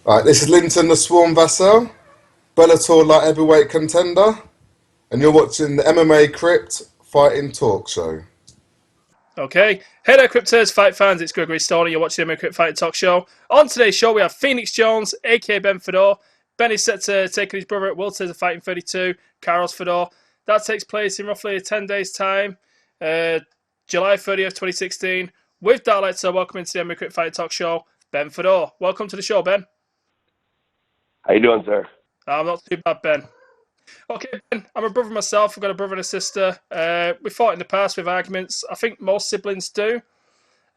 Right, this is Linton the Swarm Vassal, Bellator light heavyweight contender, and you're watching the MMA Crypt Fighting Talk Show. Okay. Hey there, Cryptos, fight fans. It's Gregory Stoney. You're watching the Crypt Fighting Talk Show. On today's show, we have Phoenix Jones, aka Ben Fedor. Ben is set to take on his brother at World Series of Fighting 32, Carlos Fedor. That takes place in roughly 10 days' time, uh, July 30th, 2016. With that, I'd like to welcome into the MMA Crypt Fighting Talk Show, Ben Fedor. Welcome to the show, Ben. How you doing, sir? I'm not too bad, Ben. Okay, Ben, I'm a brother myself. I've got a brother and a sister. We fought in the past with arguments. I think most siblings do.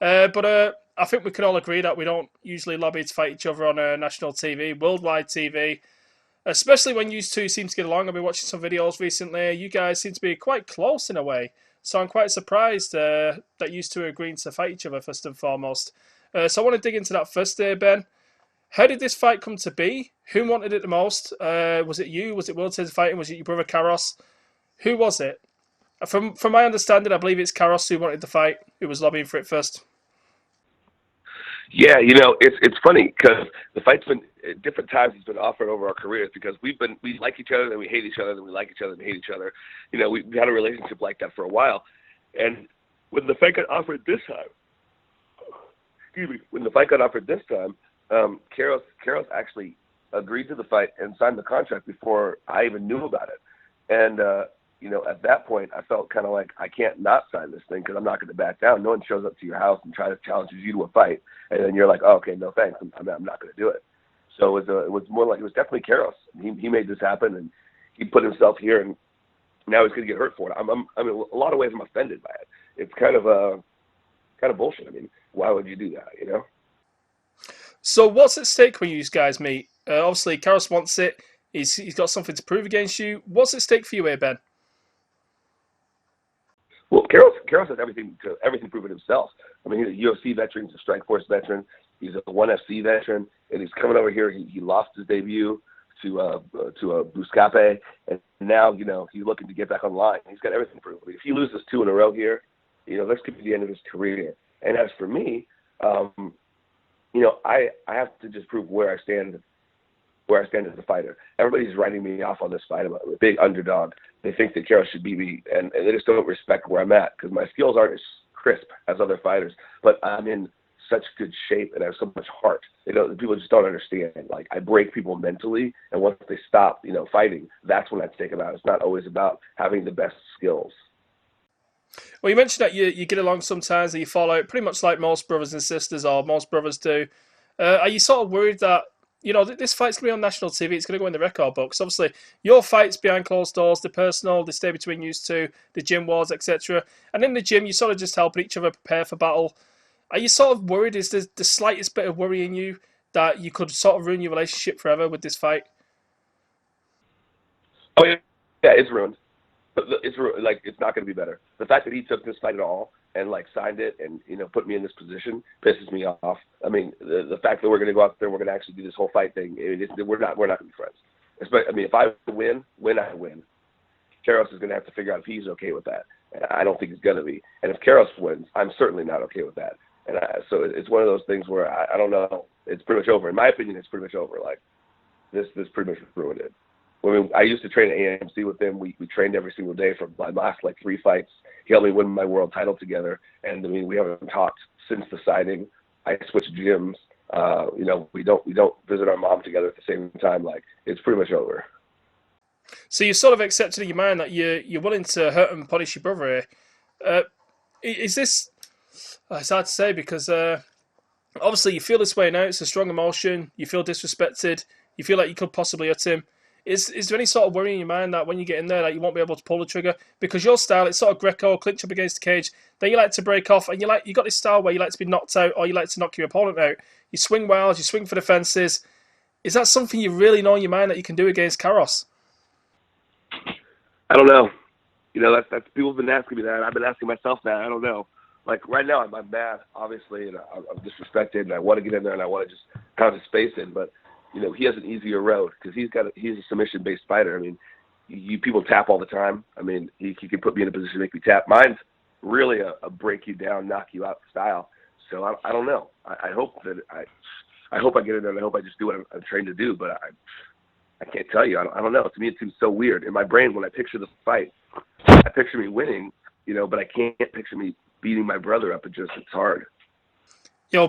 But I think we can all agree that we don't usually lobby to fight each other on national TV, worldwide TV, especially when you two seem to get along. I've been watching some videos recently. You guys seem to be quite close in a way. So I'm quite surprised that you two are agreeing to fight each other first and foremost. So I want to dig into that first there, Ben. How did this fight come to be? Who wanted it the most? Was it you? Was it World Series of Fighting? Was it your brother Karos? Who was it? From my understanding, I believe it's Karos who wanted the fight, who was lobbying for it first. Yeah, it's funny because the fight's been at different times. It's been offered over our careers because we like each other, then we hate each other, then we like each other, and hate each other. We had a relationship like that for a while, and when the fight got offered this time, when the fight got offered this time, Karos actually agreed to the fight and signed the contract before I even knew about it, and at that point, I felt kind of like I can't not sign this thing because I'm not going to back down. No one shows up to your house and tries to challenge you to a fight, and then you're like, oh, okay, no thanks, I'm not going to do it. So it was more like it was definitely Karos. He made this happen, and he put himself here, and now he's going to get hurt for it. I mean, a lot of ways I'm offended by it. It's kind of bullshit. I mean, why would you do that? So what's at stake when you guys meet? Obviously, Karos wants it. He's got something to prove against you. What's at stake for you here, Ben? Well, Karos has everything proven himself. I mean, he's a UFC veteran, he's a Strikeforce veteran, he's a ONE FC veteran, and he's coming over here. He lost his debut to Buscape, and now he's looking to get back online. He's got everything proven. I mean, if he loses two in a row here, this could be the end of his career. And as for me, I have to just prove where I stand as a fighter. Everybody's writing me off on this fight. I'm a big underdog. They think that Karos should beat me, and they just don't respect where I'm at because my skills aren't as crisp as other fighters, but I'm in such good shape and I have so much heart. People just don't understand. Like, I break people mentally, and once they stop, fighting, that's when I take them out. It's not always about having the best skills. Well, you mentioned that you get along sometimes, that you fall out, pretty much like most brothers and sisters, or most brothers do. Are you sort of worried that this fight's going to be on national TV. It's going to go in the record books. Obviously, your fights behind closed doors, the personal, they stay between you two, the gym wars, etc. And in the gym, you sort of just helping each other prepare for battle. Are you sort of worried? Is there the slightest bit of worry in you that you could sort of ruin your relationship forever with this fight? Oh yeah, it's ruined. Like, it's not going to be better. The fact that he took this fight at all and like signed it and put me in this position pisses me off. I mean, the fact that we're going to go out there and we're going to actually do this whole fight thing, we're not going to be friends. I mean, if I win, I win. Karos is going to have to figure out if he's okay with that. And I don't think he's going to be. And if Karos wins, I'm certainly not okay with that. And so it's one of those things where I don't know. It's pretty much over. In my opinion, it's pretty much over. Like, this pretty much ruined it. I used to train at AMC with him. We trained every single day for my last like 3 fights. He helped me win my world title together. And I mean, we haven't talked since the signing. I switched gyms. We don't visit our mom together at the same time. Like, it's pretty much over. So you sort of accepted in your mind that you're willing to hurt and punish your brother here. Is this? It's hard to say because obviously you feel this way now. It's a strong emotion. You feel disrespected. You feel like you could possibly hurt him. Is there any sort of worry in your mind that when you get in there that you won't be able to pull the trigger? Because your style, it's sort of Greco, clinch up against the cage, then you like to break off, and you got this style where you like to be knocked out or you like to knock your opponent out. You swing wild, you swing for the fences. Is that something you really know in your mind that you can do against Karos? I don't know. That's people have been asking me that. I've been asking myself that. I don't know. Like, right now, I'm mad, obviously, and I'm disrespected, and I want to get in there, and I want to just pound his face in, but he has an easier road because he's a submission-based fighter. I mean, people tap all the time. I mean, he can put me in a position to make me tap. Mine's really a break you down, knock you out style. So I don't know. I hope that I hope I get in there, and I hope I just do what I'm trained to do. But I can't tell you. I don't know. To me, it seems so weird. In my brain, when I picture the fight, I picture me winning, but I can't picture me beating my brother up. It's hard.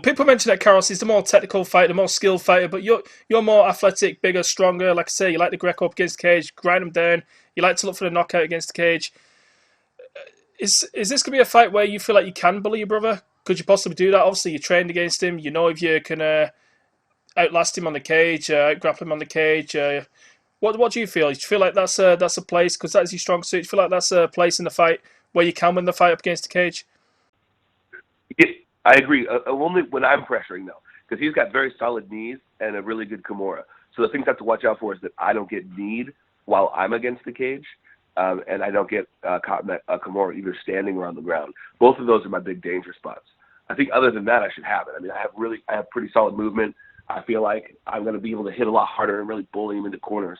People mention that Karros is the more technical fighter, the more skilled fighter, but you're more athletic, bigger, stronger. Like I say, you like the Greco up against the cage, grind them down. You like to look for the knockout against the cage. Is this going to be a fight where you feel like you can bully your brother? Could you possibly do that? Obviously, you trained against him. You know if you can outlast him on the cage, grapple him on the cage. What do you feel? Do you feel like that's a place, because that's your strong suit? Do you feel like that's a place in the fight where you can win the fight up against the cage? I agree. Only when I'm pressuring, though, because he's got very solid knees and a really good Kimura. So the things I have to watch out for is that I don't get kneed while I'm against the cage, and I don't get caught in a Kimura either standing or on the ground. Both of those are my big danger spots. I think other than that, I should have it. I mean, I have pretty solid movement. I feel like I'm going to be able to hit a lot harder and really bully him into corners.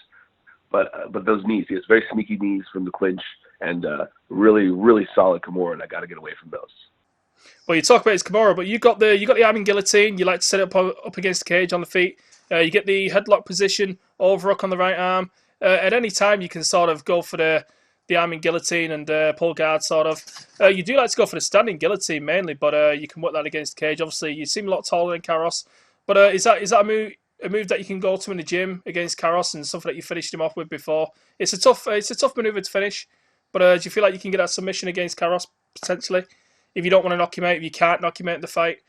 But those knees, he has very sneaky knees from the clinch and really, really solid Kimura, and I got to get away from those. Well, you talk about his Kimura, but you got the arm in guillotine. You like to set it up against the cage on the feet. You get the headlock position, overhook on the right arm. At any time, you can sort of go for the arm in guillotine and pull guard, sort of. You do like to go for the standing guillotine mainly, but you can work that against the cage. Obviously, you seem a lot taller than Karros. But is that a move that you can go to in the gym against Karros and something that you finished him off with before? It's a tough maneuver to finish. But do you feel like you can get that submission against Karros potentially? If you don't want to knock him out, if you can't knock him out in the fight?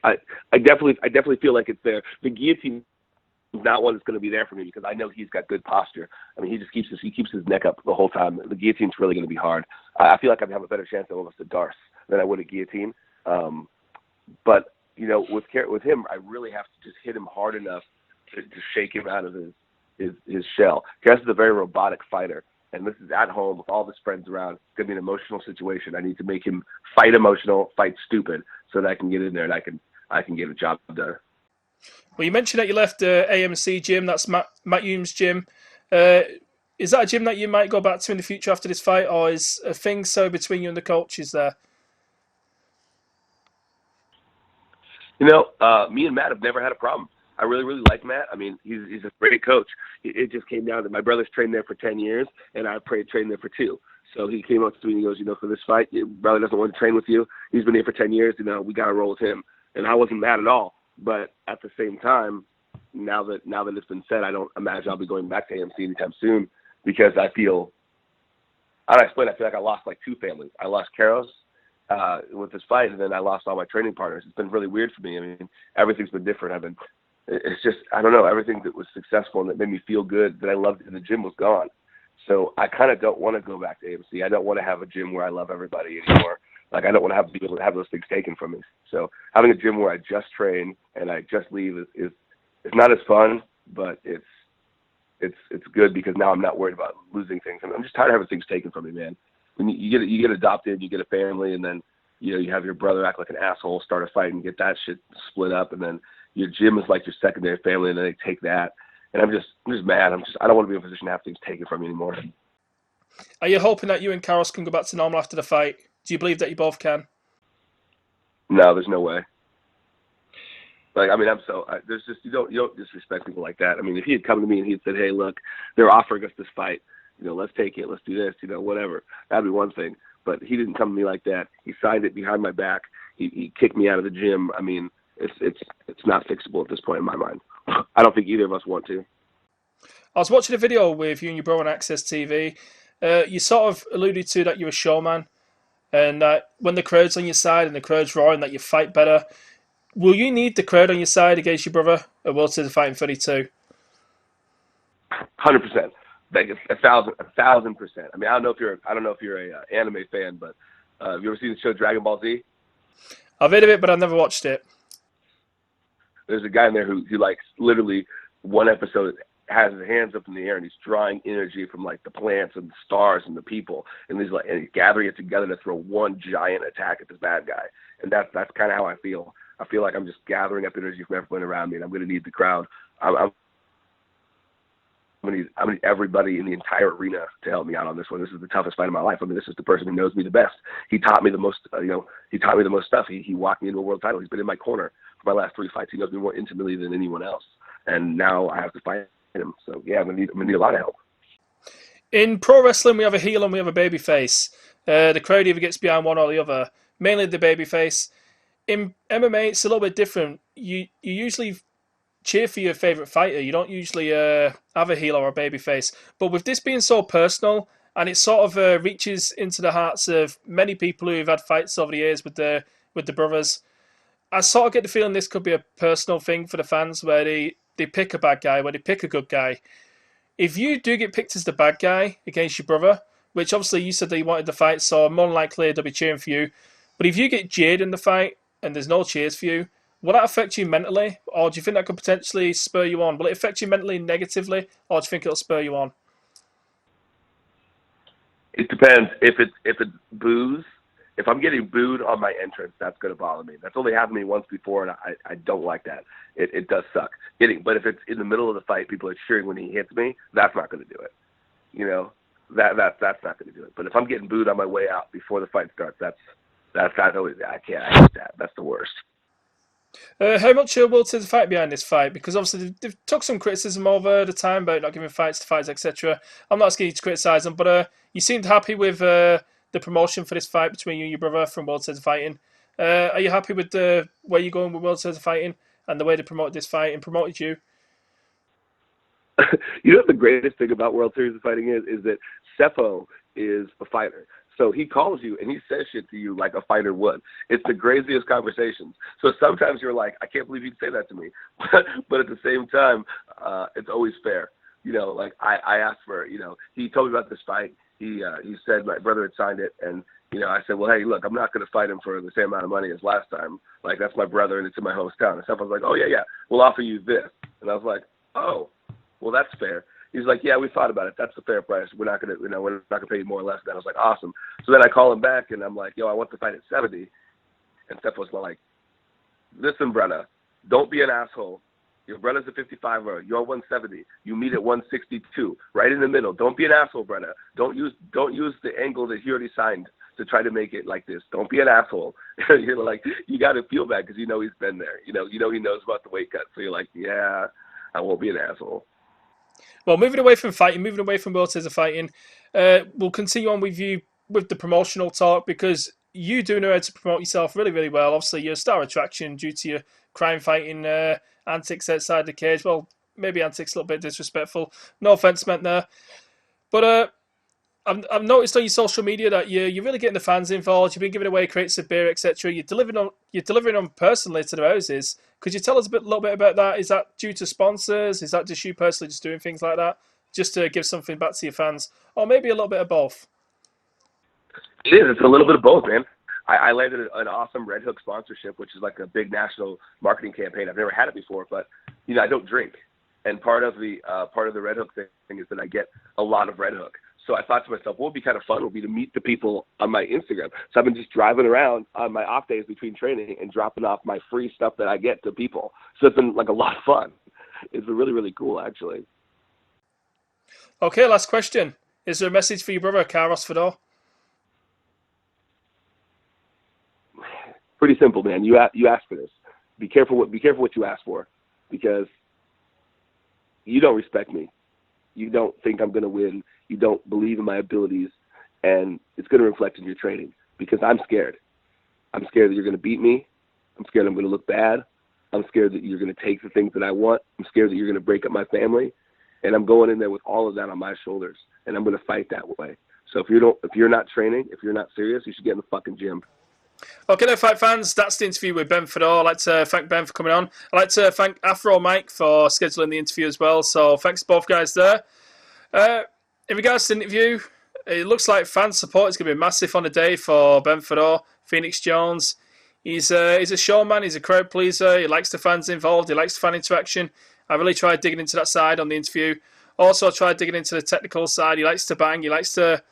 I definitely feel like it's there. The guillotine is not one that's going to be there for me because I know he's got good posture. I mean, he keeps his neck up the whole time. The guillotine's really going to be hard. I feel like I'd have a better chance almost at Darce than I would at guillotine. But with him, I really have to just hit him hard enough to shake him out of his shell. Karros is a very robotic fighter. And this is at home with all his friends around. It's going to be an emotional situation. I need to make him fight emotional, fight stupid, so that I can get in there and I can get a job done. Well, you mentioned that you left AMC gym. That's Matt Hume's gym. Is that a gym that you might go back to in the future after this fight, or is a thing so between you and the coaches there? Me and Matt have never had a problem. I really, really like Matt. I mean, he's a great coach. It just came down to my brother's trained there for 10 years, and I trained there for 2. So he came up to me and he goes, for this fight, your brother doesn't want to train with you. He's been here for 10 years. We got to roll with him. And I wasn't mad at all. But at the same time, now that it's been said, I don't imagine I'll be going back to AMC anytime soon because I feel like I lost like 2 families. I lost Karros with this fight, and then I lost all my training partners. It's been really weird for me. I mean, everything's been different. It's just, I don't know, everything that was successful and that made me feel good, that I loved in the gym was gone. So I kind of don't want to go back to AMC. I don't want to have a gym where I love everybody anymore. Like, I don't want to be able to have those things taken from me. So having a gym where I just train and I just leave is not as fun, but it's good because now I'm not worried about losing things. I'm just tired of having things taken from me, man. When you get adopted, you get a family, and then you have your brother act like an asshole, start a fight, and get that shit split up, and then your gym is like your secondary family, and then they take that. And I'm just mad. I don't want to be in a position to have things taken from me anymore. Are you hoping that you and Karros can go back to normal after the fight? Do you believe that you both can? No, there's no way. Like, I mean, there's just, you don't disrespect people like that. I mean, if he had come to me and he had said, hey, look, they're offering us this fight, let's take it, let's do this, whatever. That'd be one thing. But he didn't come to me like that. He signed it behind my back. He kicked me out of the gym. I mean, it's not fixable at this point in my mind. I don't think either of us want to. I was watching a video with you and your brother on Access TV. You sort of alluded to that you're a showman, and that when the crowd's on your side and the crowd's roaring, that you fight better. Will you need the crowd on your side against your brother, or will to the fighting 32? 100%, like 1,000%. I mean, I don't know if you're a anime fan, but have you ever seen the show Dragon Ball Z? I've heard of it, but I've never watched it. There's a guy in there who like literally one episode has his hands up in the air and he's drawing energy from like the plants and the stars and the people, and he's gathering it together to throw one giant attack at this bad guy. And that's kind of how I feel. I feel like I'm just gathering up energy from everyone around me, and I'm going to need the crowd. I'm I need everybody in the entire arena to help me out on this one. This is the toughest fight of my life. I mean, this is the person who knows me the best. He taught me the most, he taught me the most stuff. He walked me into a world title. He's been in my corner for my last 3 fights. He knows me more intimately than anyone else. And now I have to fight him. So yeah, I'm gonna need a lot of help. In pro wrestling, we have a heel and we have a baby face. The crowd either gets behind one or the other. Mainly the baby face. In MMA, it's a little bit different. You usually cheer for your favourite fighter. You don't usually have a heel or a baby face. But with this being so personal, and it sort of reaches into the hearts of many people who've had fights over the years with the brothers, I sort of get the feeling this could be a personal thing for the fans where they pick a bad guy, where they pick a good guy. If you do get picked as the bad guy against your brother, which obviously you said that you wanted the fight, so more than likely they'll be cheering for you. But if you get jeered in the fight and there's no cheers for you, will that affect you mentally? Or do you think that could potentially spur you on? Will it affect you mentally negatively, or do you think it'll spur you on? It depends. If it's boos, if I'm getting booed on my entrance, that's going to bother me. That's only happened to me once before, and I don't like that. It does suck. But if it's in the middle of the fight, people are cheering when he hits me, that's not going to do it. That's not going to do it. But if I'm getting booed on my way out before the fight starts, I can't. I hate that. That's the worst. How much will take the fight behind this fight? Because obviously they've took some criticism over the time about not giving fights to fights, etc. I'm not asking you to criticise them, but you seemed happy with the promotion for this fight between you and your brother from World Series of Fighting. Are you happy with the way you're going with World Series of Fighting and the way they promoted this fight and promoted you? You know what the greatest thing about World Series of Fighting is that Seppo is a fighter. So he calls you and he says shit to you like a fighter would. It's the craziest conversations. So sometimes you're like, I can't believe you'd say that to me. But at the same time, it's always fair. Like I asked for, he told me about this fight. He said my brother had signed it. And, I said, well, hey, look, I'm not going to fight him for the same amount of money as last time. Like, that's my brother and it's in my hometown. And stuff. I was like, oh, yeah, we'll offer you this. And I was like, oh, well, that's fair. He's like, yeah, we thought about it. That's the fair price. We're not gonna pay you more or less than that. I was like, awesome. So then I call him back and I'm like, yo, I want to fight at 70. And Steph was like, listen, brother, don't be an asshole. Your brother's a 55er. You're 170. You meet at 162, right in the middle. Don't be an asshole, brother. Don't use the angle that he already signed to try to make it like this. Don't be an asshole. You're like, you got to feel bad because he's been there. He knows about the weight cut. So you're like, yeah, I won't be an asshole. Well, moving away from fighting, moving away from World Series of Fighting, we'll continue on with you with the promotional talk because you do know how to promote yourself really, really well. Obviously, you're a star attraction due to your crime fighting antics outside the cage. Well, maybe antics a little bit disrespectful. No offense meant there. But I've noticed on your social media that you're really getting the fans involved. You've been giving away crates of beer, etc. You're delivering them personally to the houses. Could you tell us a little bit about that? Is that due to sponsors? Is that just you personally just doing things like that, just to give something back to your fans, or maybe a little bit of both? It is. It's a little bit of both, man. I landed an awesome Red Hook sponsorship, which is like a big national marketing campaign. I've never had it before, but I don't drink, and part of the Red Hook thing is that I get a lot of Red Hook. So I thought to myself, what would be kind of fun would be to meet the people on my Instagram. So I've been just driving around on my off days between training and dropping off my free stuff that I get to people. So it's been like a lot of fun. It's been really, really cool, actually. Okay, last question. Is there a message for your brother, Carlos Fedor? Pretty simple, man. You asked for this. Be careful what you ask for, because you don't respect me. You don't think I'm going to win. You don't believe in my abilities, and it's going to reflect in your training because I'm scared. I'm scared that you're going to beat me. I'm scared I'm going to look bad. I'm scared that you're going to take the things that I want. I'm scared that you're going to break up my family, and I'm going in there with all of that on my shoulders, and I'm going to fight that way. So if you're not training, if you're not serious, you should get in the fucking gym. Okay, then, fight fans, that's the interview with Ben Fedor. I'd like to thank Ben for coming on. I'd like to thank Afro Mike for scheduling the interview as well. So thanks to both guys there. In regards to the interview, it looks like fan support is going to be massive on the day for Ben Fedor, Phoenix Jones. He's a showman, he's a crowd pleaser, he likes the fans involved, he likes the fan interaction. I really tried digging into that side on the interview. Also, I tried digging into the technical side. He likes to bang, he likes to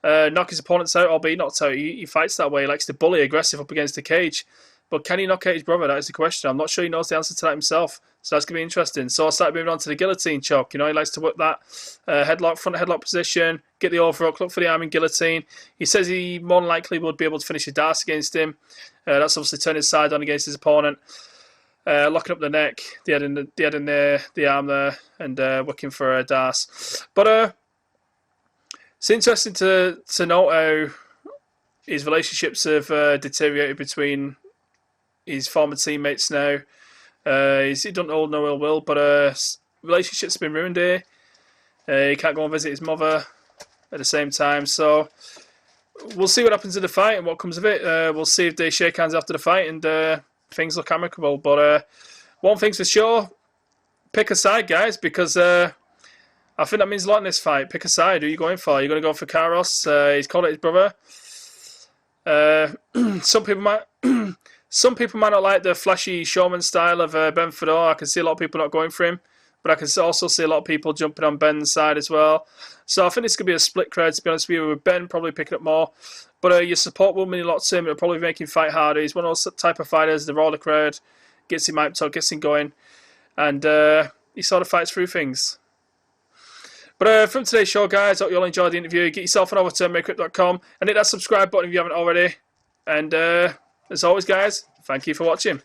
knock his opponents out or be knocked out. He fights that way, he likes to bully aggressive up against the cage. but can he knock out his brother? That is the question. I'm not sure he knows the answer to that himself. So that's going to be interesting. So I started moving on to the guillotine choke. He likes to work that headlock, front headlock position, get the overhook, look for the arm in guillotine. He says he more than likely would be able to finish a Darce against him. That's obviously turning his side on against his opponent. Locking up the neck, the head in the arm there, and working for a Darce. But it's interesting to note how his relationships have deteriorated between his former teammates now. He don't hold no ill will, but relationships have been ruined here. He can't go and visit his mother at the same time. So we'll see what happens in the fight and what comes of it. We'll see if they shake hands after the fight and things look amicable. But one thing's for sure, pick a side, guys, because I think that means a lot in this fight. Pick a side. Who are you going for? You're going to go for Carlos. He's called it his brother. Some people might not like the flashy showman style of Ben Fedor. I can see a lot of people not going for him, but I can also see a lot of people jumping on Ben's side as well. So I think this could be a split crowd, to be honest with you, with Ben probably picking up more. But your support will mean a lot to him. It'll probably make him fight harder. He's one of those type of fighters, the roller crowd, gets him hyped up, gets him going, and he sort of fights through things. But from today's show, guys, I hope you all enjoyed the interview. Get yourself on over to MakeUp.com and hit that subscribe button if you haven't already. And as always, guys, thank you for watching.